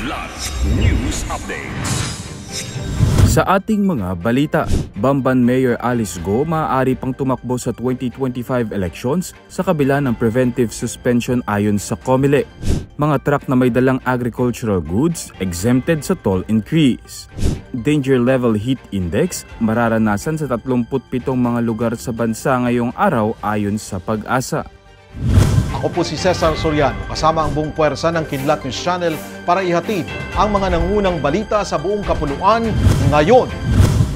Kidlat News Updates. Sa ating mga balita, Bamban Mayor Alice Go maaari pang tumakbo sa 2025 elections sa kabila ng preventive suspension ayon sa COMELEC. Mga truck na may dalang agricultural goods exempted sa toll increase. Danger Level Heat Index mararanasan sa 37 mga lugar sa bansa ngayong araw ayon sa Pag-asa. Ako po si Cesar Soriano, kasama ang buong puwersa ng Kidlat News Channel para ihatid ang mga nangunang balita sa buong kapuluan ngayon.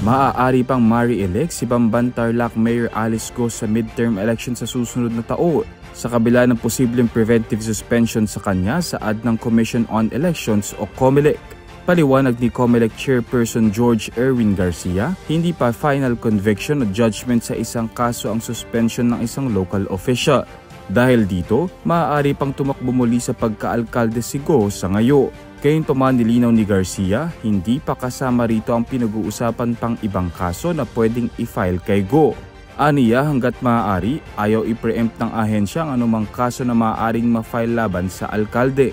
Maaari pang ma-re-elect si Bamban Tarlac Mayor Alice Go sa midterm election sa susunod na taon sa kabila ng posibleng preventive suspension sa kanya saad ng Commission on Elections o COMELEC. Paliwanag ni COMELEC Chairperson George Erwin Garcia, hindi pa final conviction o judgment sa isang kaso ang suspension ng isang local official. Dahil dito, maaari pang tumakbo muli sa pagka-alkalde si Go sa ngayon. Gayunpaman nilinaw ni Garcia, hindi pa kasama rito ang pinag-uusapan pang ibang kaso na pwedeng i-file kay Go. Aniya hanggat maaari, ayaw i-preempt ng ahensya ang anumang kaso na maaaring ma-file laban sa alkalde.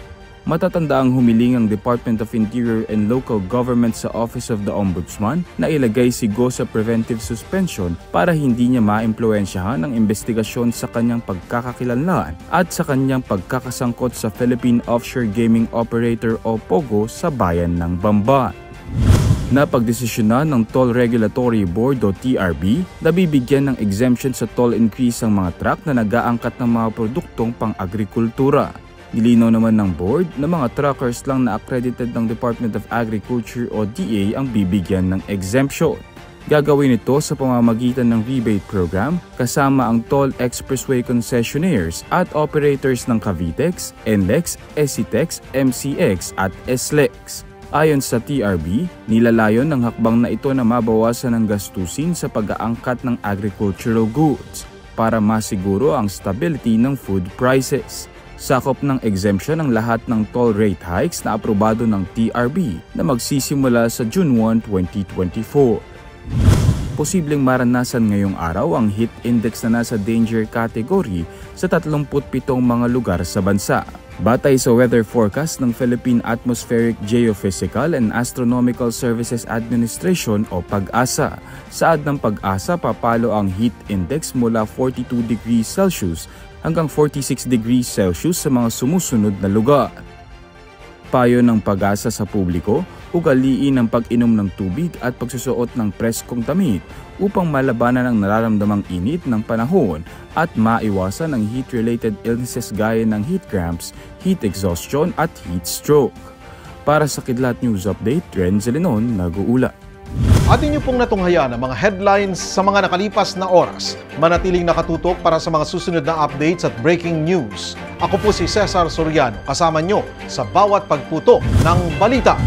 Matatanda ang humiling ang Department of Interior and Local Government sa Office of the Ombudsman na ilagay si Go sa preventive suspension para hindi niya maimpluwensyahan ang investigasyon sa kanyang pagkakakilanlan at sa kanyang pagkakasangkot sa Philippine Offshore Gaming Operator o POGO sa bayan ng Bamban. Napagdesisyonan ng Toll Regulatory Board o TRB na bibigyan ng exemption sa toll increase ang mga truck na nag-aangkat ng mga produktong pang-agrikultura. Nilinaw naman ng board na mga truckers lang na accredited ng Department of Agriculture o DA ang bibigyan ng exemption. Gagawin ito sa pamamagitan ng rebate program kasama ang toll expressway concessionaires at operators ng Cavitex, NLEX, SCTEX, MCX at SLEX. Ayon sa TRB, nilalayon ng hakbang na ito na mabawasan ang gastusin sa pag-aangkat ng agricultural goods para masiguro ang stability ng food prices. Sakop ng exemption ang lahat ng toll rate hikes na aprobado ng TRB na magsisimula sa June 1, 2024. Posibleng maranasan ngayong araw ang heat index na nasa danger category sa 37 mga lugar sa bansa. Batay sa weather forecast ng Philippine Atmospheric Geophysical and Astronomical Services Administration o Pag-asa. Saad ng Pag-asa, papalo ang heat index mula 42 degrees Celsius hanggang 46 degrees Celsius sa mga sumusunod na lugar. Payo ng Pag-asa sa publiko, ugaliin ang pag-inom ng tubig at pagsusuot ng preskong damit upang malabanan ang nararamdamang init ng panahon at maiwasan ang heat-related illnesses gaya ng heat cramps, heat exhaustion at heat stroke. Para sa Kidlat News Update, Renz Lenon, nag-uula. Atin niyo pong natunghayan ang mga headlines sa mga nakalipas na oras. Manatiling nakatutok para sa mga susunod na updates at breaking news. Ako po si Cesar Soriano, kasama niyo sa bawat pagputok ng balita.